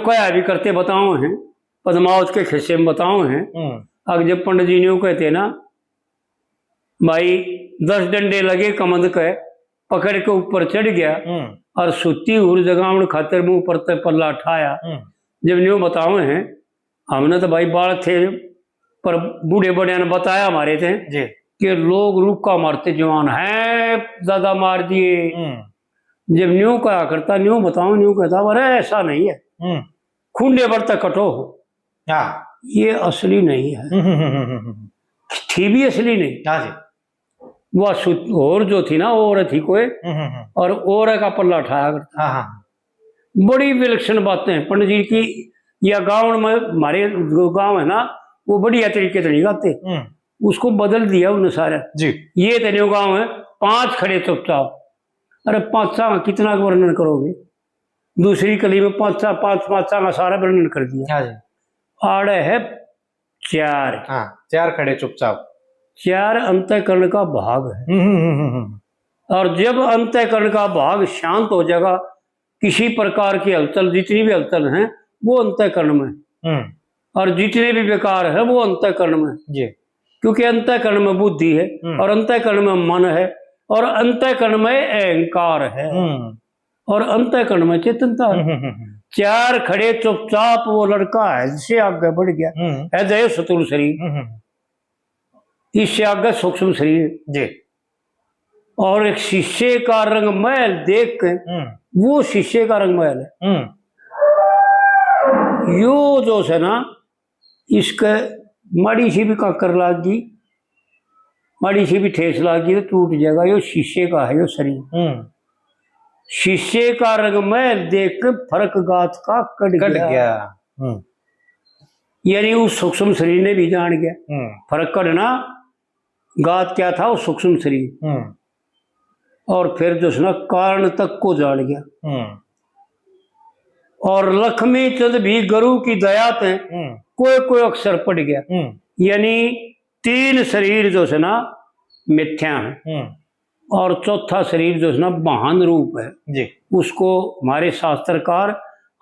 कया भी करते बताओ हैं, पद्मावत के खिस्से में बताओ हैं। अब जब पंडित जी ने कहते ना भाई 10 डंडे लगे कमंद के, पकड़ के ऊपर चढ़ गया और सुती हुर जगावण खातिर मुंह पर ते पल्ला उठाया। जब न्यू बताओ हैं, हमने तो भाई बाल थे पर बूढ़े बड़े ने बताया हमारे थे जी कि लोग रुका मारते जवान है, ज्यादा मार दिए। जब न्यू कहा करता, न्यू बताओ, न्यू कहता अरे ऐसा नहीं है, खूंडे पर तक कटो हो, ये असली नहीं है। थी भी असली नहीं। वह और जो थी ना वो औरत ही कोई, और औरत का पल्ला उठाया करता। बड़ी विलक्षण बातें हैं पंडित जी की। या गाँव में, हमारे गाँव है ना, वो बढ़िया तरीके से नहीं गाते, उसको बदल दिया उन्होंने सारा जी। ये तेरे गाँव है 5 खड़े चुपचाप। अरे 5 कितना वर्णन करोगे? दूसरी कली में 5 का सारा वर्णन कर दिया। आड़े है 4। 4 खड़े चुपचाप। 4 अंतःकरण का भाग है। और जब अंतःकरण का भाग शांत हो जाएगा, किसी प्रकार की हलचल, जितनी भी हलचल है वो अंतःकरण में, और जितने भी विकार है वो अंतःकरण में जी। क्योंकि अंतःकरण में बुद्धि है, और अंतःकरण में मन है, और अंतःकरण में अहंकार है, और अंतःकरण में चेतनता है। 4 खड़े चुपचाप वो लड़का है जिससे आगे बढ़ गया है, जय स्थूल शरीर, इससे आगे सूक्ष्म शरीर जी। और एक शीशे का रंग महल देख के, वो शीशे का रंग महल है। यो जो है ना, इसके माड़ी सी भी काकर लागी, माड़ी सी भी ठेस लागी तो टूट जाएगा। यो शीशे का है, यो शरीर। शीशे का रंग महल देख के फर्क गात का कट गया। यानी उस सूक्ष्म शरीर ने भी जान गया फर्क कटना गात क्या था, वो सूक्ष्म शरीर। और फिर जो है ना कारण तक को जान गया। और लक्ष्मी चंद भी गुरु की दया थे कोई अक्षर पड़ गया। यानी 3 शरीर जो है ना मिथ्या है, और चौथा शरीर जो है ना वाहन रूप है जी। उसको हमारे शास्त्रकार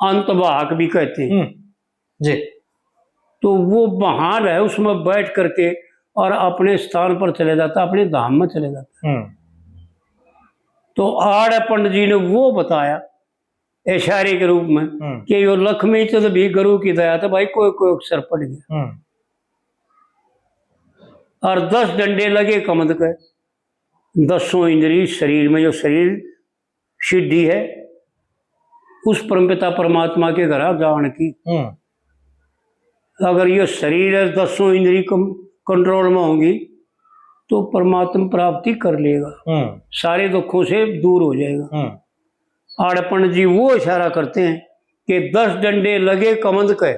अंतवाहक भी कहते हैं जी। तो वो वाहन है, उसमें बैठ करके और अपने स्थान पर चले जाता, अपने धाम में चले जाता। तो आड़ पंडित जी ने वो बताया इशारे के रूप में कि यो लक्ष्मी चंद भी गुरु की दया था भाई, कोई अक्षर पड़ गया। और 10 डंडे लगे कमंद के, 10 इंद्रिय शरीर में, जो शरीर सिद्धि है उस परमपिता परमात्मा के घर जान की। अगर ये शरीर है 10 इंद्रिय कंट्रोल में होंगी तो परमात्मा प्राप्ति कर लेगा, सारे दुखों से दूर हो जाएगा। आड़पण जी वो इशारा करते हैं कि 10 डंडे लगे कमंद के,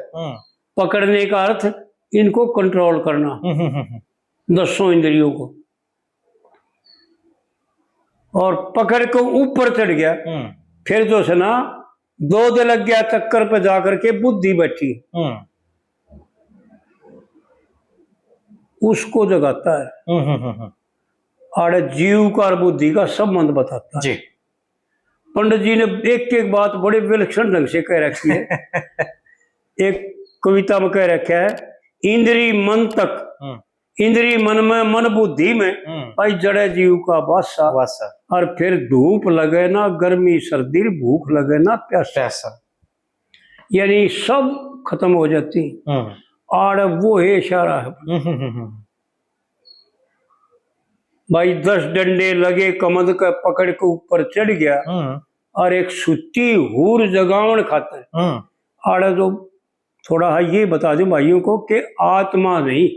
पकड़ने का अर्थ इनको कंट्रोल करना, 10 इंद्रियों को, और पकड़ के ऊपर चढ़ गया। फिर जो है ना 2 दिन लग गया चक्कर पे जाकर के बुद्धि बैठी, उसको जगाता है। आड़े जीव का और बुद्धि का संबंध बताता है जी। पंडित जी ने एक बात बड़े विलक्षण ढंग से कह रखी है। एक कविता में कह रखा है, इंद्री मन तक, इंद्री मन में, मन बुद्धि में, भाई जड़े जीव का वासा। और फिर धूप लगे ना गर्मी सर्दी, भूख लगे ना प्यासा, यानी सब खत्म हो जाती। और वो है इशारा है भाई 10 डंडे लगे कमंद का, पकड़ के ऊपर चढ़ गया, और एक सुती हूर जगावण खातर। आड़ा जो थोड़ा ये बता दूं भाइयों को कि आत्मा नहीं,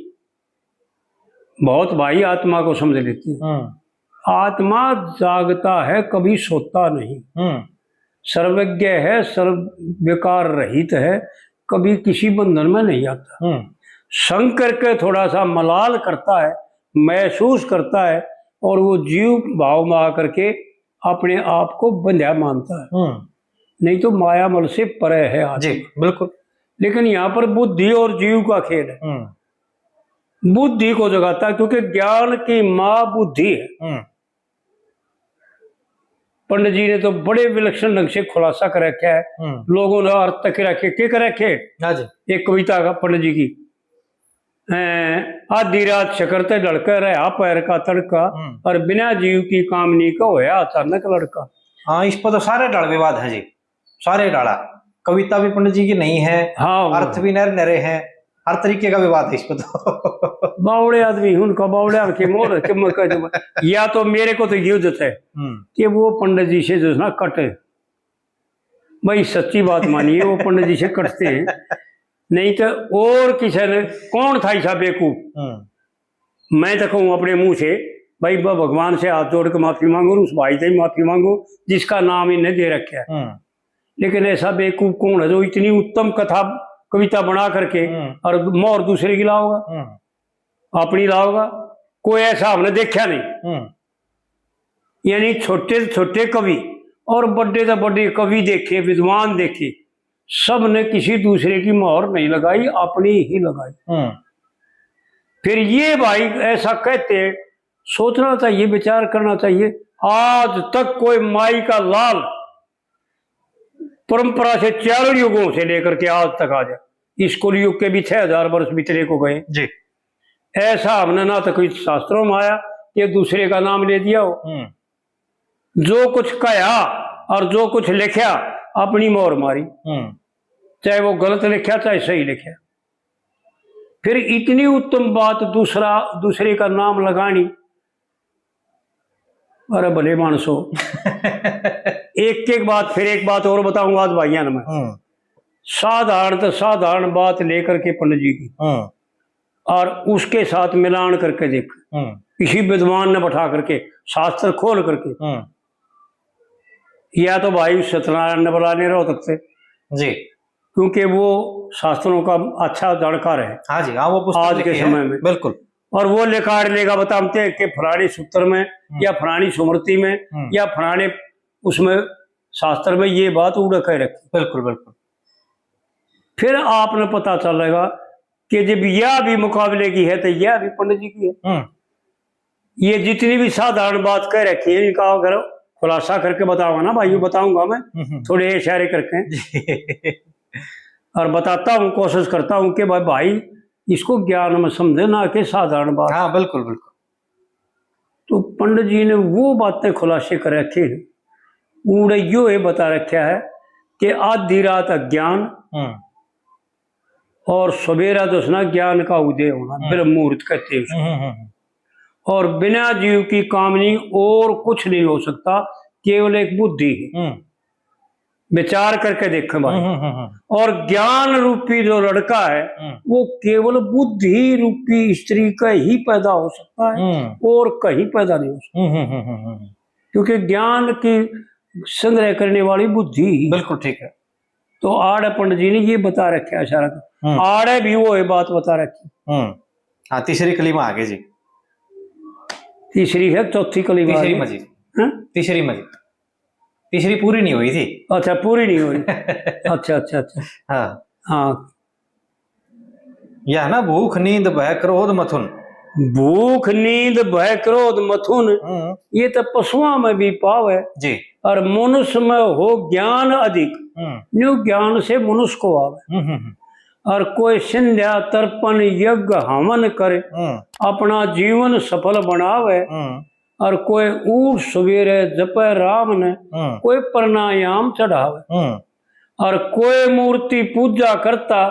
बहुत भाई आत्मा को समझ लेती है। आत्मा जागता है, कभी सोता नहीं, सर्वज्ञ है, सर्व विकार रहित है, कभी किसी बंधन में नहीं आता। शंकर के थोड़ा सा मलाल करता है, महसूस करता है, और वो जीव भाव में आकर के अपने आप को बंध्या मानता है। नहीं तो मायामल से परे है आत्मा। जी बिल्कुल। लेकिन यहाँ पर बुद्धि और जीव का खेल है। बुद्धि को जगाता है, क्योंकि ज्ञान की माँ बुद्धि है। पंडित जी ने तो बड़े विलक्षण ढंग से खुलासा कर रखा है, लोगों ने अर्थ तक रखे के कर रखे। हाँ जी। एक कविता का पंडित जी की, आधी रात शकरते लड़का रहा पैर का तड़का, और बिना जीव की कामनी का होया अचानक लड़का। हाँ, इस पर तो सारे डाल विवाद है जी, सारे डाला। कविता भी पंडित जी की नहीं है, हाँ, अर्थ भी नरे नरे हैं, हर तरीके का विवाद है इस पर तो। बावड़े आदमी उनका बावड़े के मोर के या तो मेरे को तो युद्ध है कि वो पंडित जी से जो है ना कटे, भाई सच्ची बात मानिए, वो पंडित जी से कटते हैं, नहीं तो और किसी ने कौन था ऐसा बेवकूफ। मैं तो कहूँ अपने मुंह से, भाई भगवान से हाथ जोड़ के माफी मांगो, उस भाई से ही माफी मांगो जिसका नाम इन्हें दे रखा है। लेकिन ऐसा बेवकूफ कौन है जो इतनी उत्तम कथा कविता बना करके और मोर दूसरे की लाओगा, अपनी लाओगा? कोई ऐसा हमने देखा नहीं। यानी छोटे से छोटे कवि और बड़े से बड़े कवि देखे, विद्वान देखे, सब ने किसी दूसरे की मोहर नहीं लगाई, अपनी ही लगाई। फिर ये भाई ऐसा कहते, सोचना चाहिए, विचार करना चाहिए। आज तक कोई माई का लाल परंपरा से 4 युगों से लेकर के आज तक आ जाए, इस कलयुग के भी 6000 वर्ष बीतने को गए जी। ऐसा हमने ना तो कोई शास्त्रों में आया कि दूसरे का नाम ले दिया हो। जो कुछ कहा और जो कुछ लिखा अपनी मोहर मारी, चाहे वो गलत लिखा चाहे सही लिखा। फिर इतनी उत्तम बात दूसरे का नाम लगानी, अरे भले मानसो। एक बात, फिर एक बात और बताऊंगा आज भाइया ने, मैं साधारण बात लेकर के पंडित जी की और उसके साथ मिलान करके देख, किसी विद्वान ने बैठा करके शास्त्र खोल करके, या तो भाई सत्यनारायण ने बुलाने रहो तक से जी, क्योंकि वो शास्त्रों का अच्छा जानकार है। हाँ जी, हाँ, वो आज के समय में बिल्कुल। और वो लेकर लेगा बताते हैं कि फलानी सूत्र में या फलानी सुमृति में या फलाने उसमें शास्त्र में ये बात उड़ कह रखी। बिल्कुल बिल्कुल। फिर आपने पता चलेगा कि जब यह भी मुकाबले की है तो यह भी पंडित जी की है। ये जितनी भी साधारण बात कह रखी है, इनका अगर खुलासा करके बताऊंगा ना भाई, बताऊंगा मैं थोड़े इशारे करके और बताता हूँ, कोशिश करता हूँ कि भाई इसको ज्ञान में समझे, ना कि साधारण बात। हाँ बिल्कुल बिल्कुल। तो पंडित जी ने वो बातें खुलासे कर रखे, उड़े यो ये बता रखा है कि आधी रात अज्ञान और सवेरा दसना ज्ञान का उदय होना, ब्रह्म मुहूर्त कहते हैं। और बिना जीव की कामनी और कुछ नहीं हो सकता, केवल एक बुद्धि है। विचार करके देखें भाई। और ज्ञान रूपी जो लड़का है वो केवल बुद्धि रूपी स्त्री का ही पैदा हो सकता है, और कहीं पैदा नहीं हो सकता, क्योंकि ज्ञान की संग्रह करने वाली बुद्धि। बिल्कुल ठीक है। तो आड़े पंडित जी ने ये बता रखा है, आड़े भी वो ये बात बता रखी। हाँ, तीसरी कली में आगे जी, तीसरी है, चौथी कली में तीसरी मजी, तीसरी मजी, तीसरी पूरी नहीं हुई थी। अच्छा, पूरी नहीं हुई। अच्छा अच्छा अच्छा। हाँ हाँ, यह ना भूख नींद भय क्रोध मथुन। भूख नींद भय क्रोध मथुन, ये तो पशुओं में भी पाव है जी, और मनुष्य में हो ज्ञान अधिक, न्यू ज्ञान से मनुष्य को आवे। और कोई संध्या तर्पण यज्ञ हवन करे, अपना जीवन सफल बनावे। और कोई ऊठ सवेरे जपे राम ने, कोई प्राणायाम चढ़ावे। और कोई मूर्ति पूजा करता,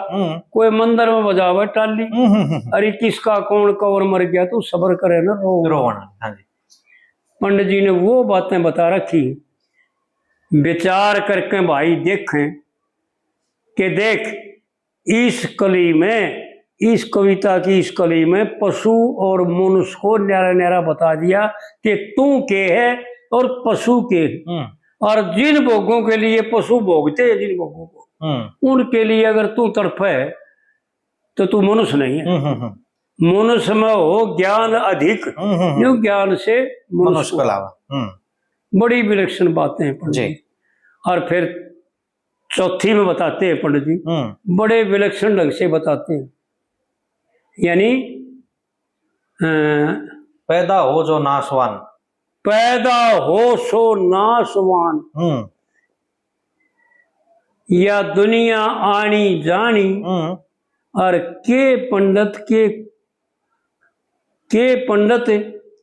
कोई मंदिर में बजावे टाली। अरे किसका कौन कवर मर गया तो सबर करे ना रोवना। पंडित जी ने वो बातें बता रखी, विचार करके भाई देखें कि देख इस कली में, इस कविता की इस कली में पशु और मनुष्य को न्यारा न्यारा बता दिया कि तू के है और पशु के। और जिन भोगों के लिए पशु भोगते हैं, जिन भोगों को, उनके लिए अगर तू तड़फ है तो तू मनुष्य नहीं है। मनुष्य में हो ज्ञान अधिक, जो ज्ञान से मनुष्य को लावा। बड़ी विलक्षण बातें हैं पंडित जी। और फिर चौथी में बताते हैं पंडित जी, बड़े विलक्षण ढंग से बताते हैं। यानी पैदा हो जो नाशवान, पैदा हो सो नासवान, या दुनिया आनी जानी, और के पंडित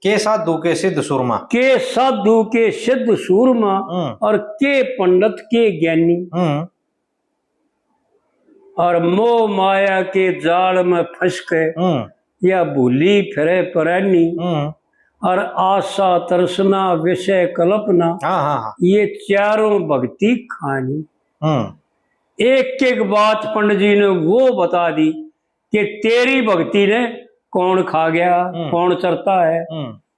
के साधु के सिद्ध सुरमा, के साधु के सिद्ध सूरमा, और के पंडित के ज्ञानी, और मोह माया के जाल में फंस के या भूली फिरे परानी, और आशा तरसना विषय कल्पना, ये चारों भक्ति खानी। एक एक बात पंडित जी ने वो बता दी कि तेरी भक्ति ने कौन खा गया, कौन चरता है,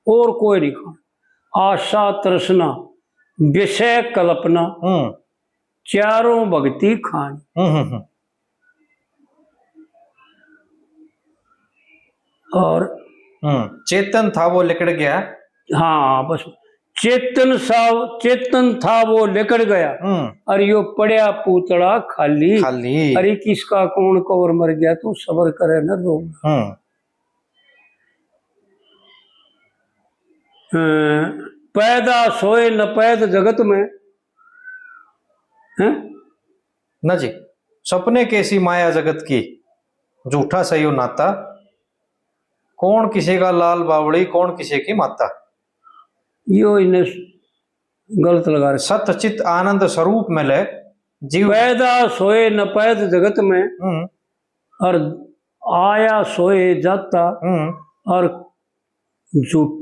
और कोई नहीं खा। आशा तृष्णा विषय कल्पना, चारों भक्ति खानी। और चेतन था वो लिकड़ गया। हाँ बस चेतन था वो लिकड़ गया, अरे यो पड़या पूतड़ा खाली, अरे किसका कौन कौर मर गया, तू सबर करे न रो। पैदा सोए न पैद जगत में है न जी, सपने कैसी माया जगत की, झूठा सही नाता, कौन किसी का लाल बावड़ी, कौन किसी की माता। यो इन्हें गलत लगा रहे। सतचित आनंद स्वरूप मिले जीव, पैदा सोए न पैद जगत में, और आया सोए जाता, और झूठ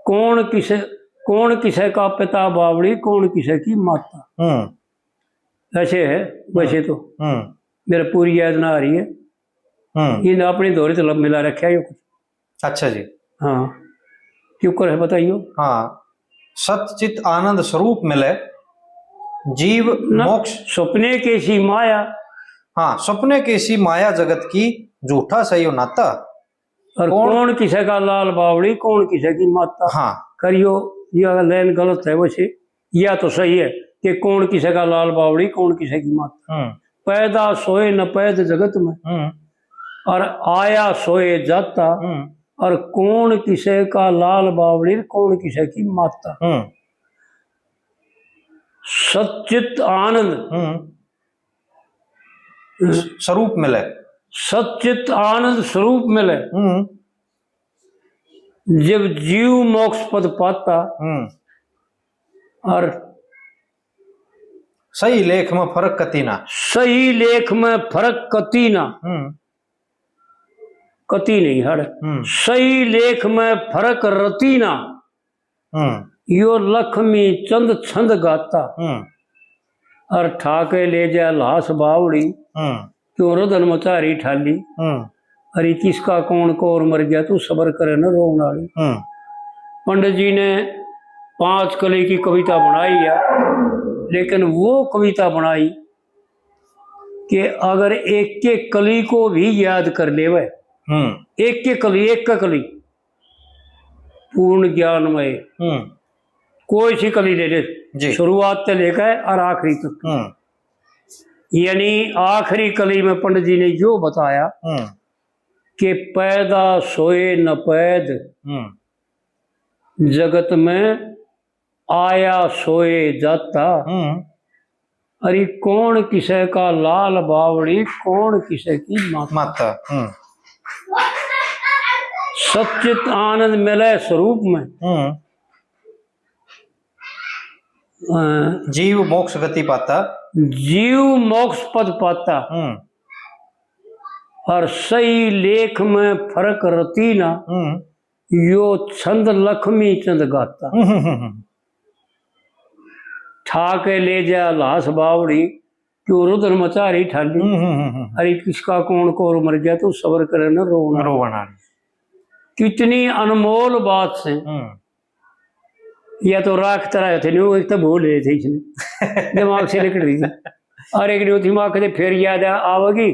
कौन किसे का पिता बावड़ी, कौन किसे की माता। ऐसे है वैसे तो मेरे पूरी याद ना आ रही है। इन अपनी दोहरी तो लब मिला रखा है कुछ। अच्छा जी, हाँ क्यों कर है बताइयो। हाँ, सतचित आनंद स्वरूप मिले जीव मोक्ष, सपने कैसी माया, हाँ सपने कैसी माया जगत की, झूठा सही नाता, और कौन किसे का लाल बावड़ी, कौन किसे की माता। हाँ करियो यह लाइन गलत है वैसे, या तो सही है कि कौन किसे का लाल बावड़ी, कौन किसे की माता। पैदा सोए न पैद जगत में, और आया सोए जाता, और कौन किसे का लाल बावड़ी, कौन किसे की माता। सच्चित आनंद स्वरूप मिले, सच्चित आनंद स्वरूप मिले, जब जीव मोक्ष पद पाता, और सही लेख में फर्क कतीना, सही लेख में फर्क कतीना, कती नहीं हर, सही लेख में फर्क रतीना, यो लक्ष्मी चंद छंद गाता, और ठाके ले जा लाश बावड़ी, क्यों रदन मचारी ठाली, अरे किसका कौन कौर मर गया, तू सबर करे न रोन वाली। पंडित जी ने 5 कली की कविता बनाई है, लेकिन वो कविता बनाई कि अगर एक एक कली को भी याद कर ले वह, एक का कली पूर्ण ज्ञानमय, कोई सी कली ले ले, शुरुआत से लेकर और आखिरी तक। यानी आखिरी कली में पंडित जी ने जो बताया कि पैदा सोए न पैद जगत में, आया सोए जाता, अरे कौन किसे का लाल बावड़ी, कौन किसे की माता। सच्चित आनंद मिले स्वरूप में, जीव मोक्ष गति पाता, जीव मोक्ष पद पाता, और सही लेख में फर्क रतीना, यो छंद लक्ष्मी चंद गाता। ठाके ले जा लाश बावड़ी, क्यों रुदन मचारी ठाली, अरे किसका कौन कौर मर गया, तू सबर करे न रोना। कितनी अनमोल बात से, या तो राख तरह थे नहीं, एक तो भूल रहे थे इसने दिमाग से निकल रही थी, और एक दिमाग के फिर याद आवेगी।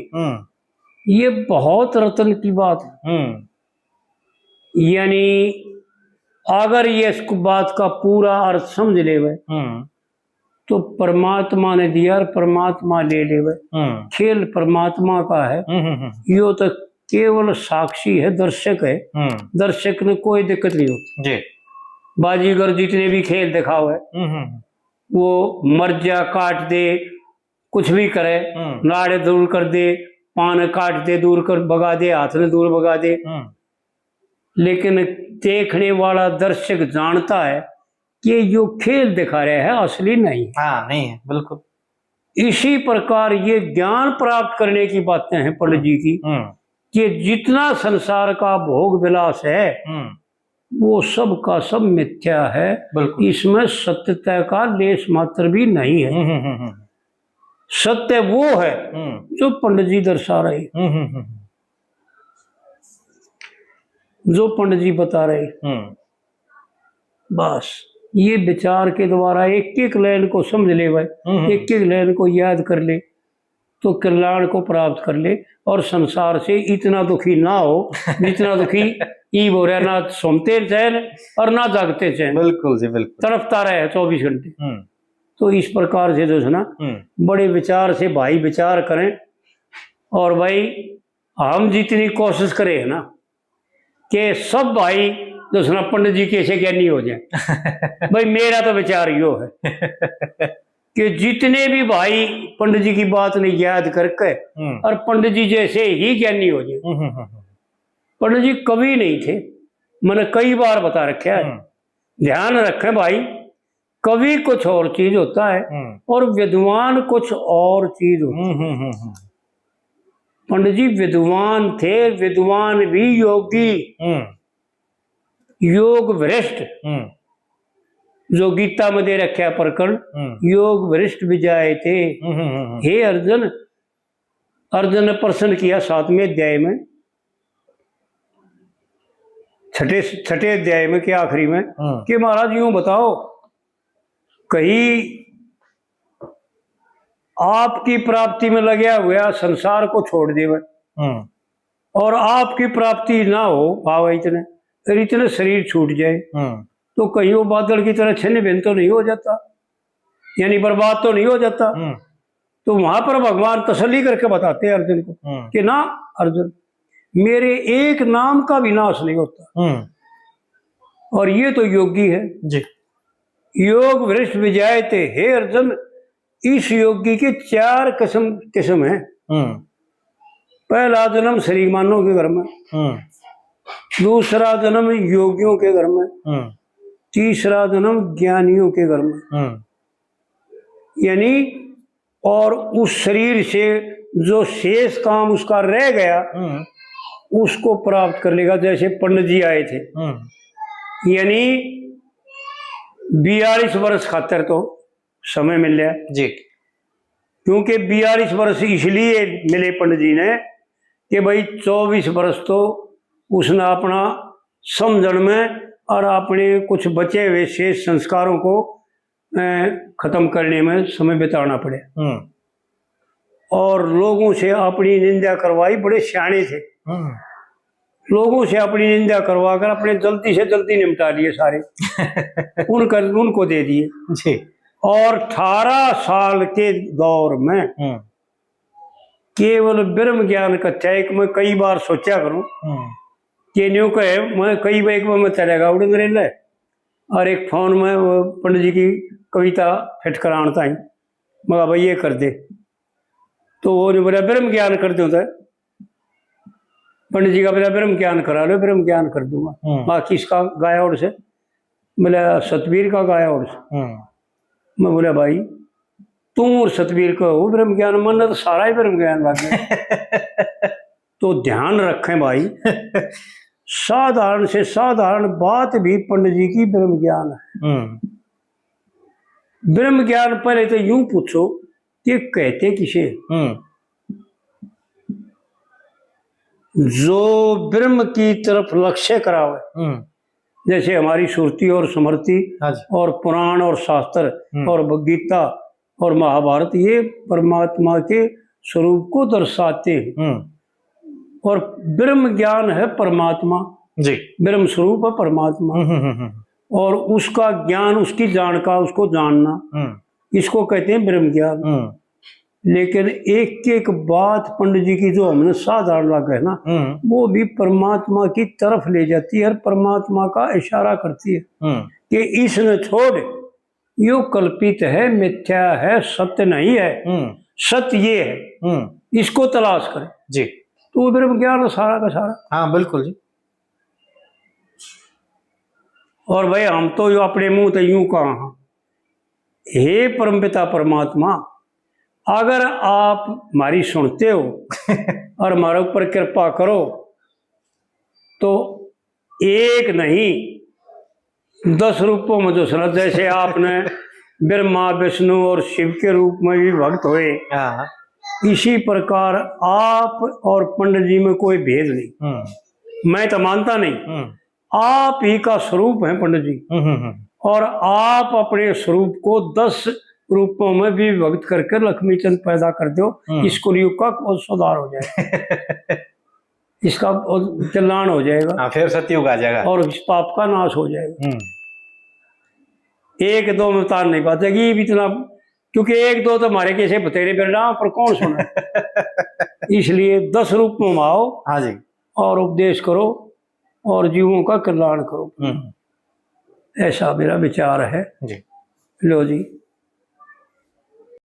ये बहुत रतन की बात है। यानी अगर ये इस बात का पूरा अर्थ समझ ले तो परमात्मा ने दिया और परमात्मा ले ले, खेल परमात्मा का है। यो तो केवल साक्षी है, दर्शक है, दर्शक में कोई दिक्कत नहीं होती जी। बाजीगर जितने भी खेल दिखाओ है, वो मर जा, काट दे, कुछ भी करे, नाड़े दूर कर दे, पान काट दे, दूर कर भगा दे, हाथ में दूर भगा दे। लेकिन देखने वाला दर्शक जानता है कि यो खेल दिखा रहे हैं, असली नहीं। हाँ, नहीं है, बिल्कुल। इसी प्रकार ये ज्ञान प्राप्त करने की बातें हैं पंडित जी की, कि जितना संसार का भोग विलास है वो सब का सब मिथ्या है, इसमें सत्यता का लेश मात्र भी नहीं है। सत्य वो है जो पंडित जी दर्शा रहे, जो पंडित जी बता रहे। बस ये विचार के द्वारा एक एक लाइन को समझ ले भाई, एक एक लाइन को याद कर ले तो कल्याण को प्राप्त कर ले, और संसार से इतना दुखी ना हो जितना दुखी ई हो रहा, ना सोमते चैन और ना जागते चैन। बिल्कुल जी, बिल्कुल। तड़पता रहे 24 घंटे। तो इस प्रकार से जो है ना, बड़े विचार से भाई विचार करें, और भाई हम जितनी कोशिश करें है ना कि सब भाई जो है ना पंडित जी कैसे ज्ञानी हो जाए। भाई मेरा तो विचार यो है कि जितने भी भाई पंडित जी की बात ने याद करके और पंडित जी जैसे ही ज्ञानी हो जाए। पंडित जी कवि नहीं थे, मैंने कई बार बता रखा है, ध्यान रखें भाई, कवि कुछ और चीज होता है और विद्वान कुछ और चीज होता है। पंडित जी विद्वान थे, विद्वान भी योगी, योग भ्रष्ट, जो गीता में दे रखा प्रकरण, योग भ्रष्ट विजाए थे। हे अर्जुन, अर्जुन ने प्रश्न किया 7वें अध्याय में, छठे अध्याय में के आखिरी में, कि महाराज यूं बताओ, कहीं आपकी प्राप्ति में लगे हुआ संसार को छोड़ देवे और आपकी प्राप्ति ना हो भाव इतने शरीर छूट जाए, तो कहीं वो बादल की तरह छिन्न भिन्न तो नहीं हो जाता, यानी बर्बाद तो नहीं हो जाता। तो वहां पर भगवान तसल्ली करके बताते हैं अर्जुन को कि ना अर्जुन, मेरे एक नाम का विनाश नहीं होता, और ये तो योगी है जी। योग भ्रष्ट विजायते, हे अर्जुन, इस योगी के 4 किस्म हैं। पहला जन्म श्रीमानों के घर में, दूसरा जन्म योगियों के घर में, तीसरा जन्म ज्ञानियों के घर में, यानी और उस शरीर से जो शेष काम उसका रह गया उसको प्राप्त कर लेगा। जैसे पंडित जी आए थे, यानी 42 वर्ष खातर तो समय मिल गया जी, क्योंकि 42 वर्ष इसलिए मिले पंडित जी ने कि भाई 24 वर्ष तो उसने अपना समझण में और अपने कुछ बचे हुए शेष संस्कारों को खत्म करने में समय बिताना पड़े, और लोगों से अपनी निंदा करवाई। बड़े सियाने थे, लोगों से अपनी निंदा करवा कर अपने जल्दी से जल्दी निपटा लिए सारे उनको दे दिए जी। और 18 साल के दौर में केवल ब्रह्म ज्ञान का त्याग में कई बार सोचा करूं कि न्यू कहे मैं कई बार में चलेगा उड़न रेल, और एक फोन में वो पंडित जी की कविता फिट कराना था, मगर भाई ये कर दे, तो वो जो बोला ब्रह्म ज्ञान कर दो, पंडित जी का बोला ब्रह्म ज्ञान करा लो, ब्रह्म ज्ञान कर दूंगा। बाकी इसका गाया और से बोला सतवीर का गाया और से, मैं बोला भाई तुम और सतवीर का हो ब्रह्म ज्ञान, मन तो सारा ही ब्रह्म ज्ञान लग गया। तो ध्यान रखें भाई, साधारण से साधारण बात भी पंडित जी की ब्रह्म ज्ञान है। ब्रह्म ज्ञान पहले तो यूं पूछो कि कहते किसे, जो ब्रह्म की तरफ लक्ष्य करावे, जैसे हमारी सुरती और स्मृति और पुराण और शास्त्र और गीता और महाभारत, ये परमात्मा के स्वरूप को दर्शाते हैं। और ब्रह्म ज्ञान है परमात्मा जी, ब्रह्म स्वरूप है परमात्मा, और उसका ज्ञान, उसकी जानकार, उसको जानना, इसको कहते हैं ब्रह्म ज्ञान। लेकिन एक एक बात पंडित जी की जो हमने साधारण लगा है ना, वो भी परमात्मा की तरफ ले जाती है और परमात्मा का इशारा करती है कि इसने छोड़, यो कल्पित है, मिथ्या है, सत्य नहीं है, सत्य ये है, इसको तलाश कर जी। तो ब्रह्म ज्ञान सारा का सारा। हाँ बिल्कुल जी। और भाई हम तो यो अपने मुंह तो यूं कहा, हे परमपिता परमात्मा, अगर आप हमारी सुनते हो और हमारे ऊपर कृपा करो तो एक नहीं 10 रूपों में जो सुना, जैसे आपने ब्रह्मा विष्णु और शिव के रूप में भी भक्त हुए, हाँ। इसी प्रकार आप और पंडित जी में कोई भेद नहीं। मैं तो मानता नहीं, आप ही का स्वरूप है पंडित जी, और आप अपने स्वरूप को 10 रूपों में भी विभक्त करके लक्ष्मी चंद पैदा कर दो, इस कलयुग का बहुत सुधार हो जाएगा, इसका कल्याण हो जाएगा। हाँ, फिर सतयुग आ जाएगा और इस पाप का नाश हो जाएगा। एक दो में तार नहीं पातेगी इतना, क्योंकि एक दो तो हमारे कैसे बतेरे बेटा पर कौन सुना इसलिए 10 रूप में आओ। हाँ जी। और उपदेश करो और जीवों का कल्याण करो, ऐसा मेरा विचार है। जी। लो जी।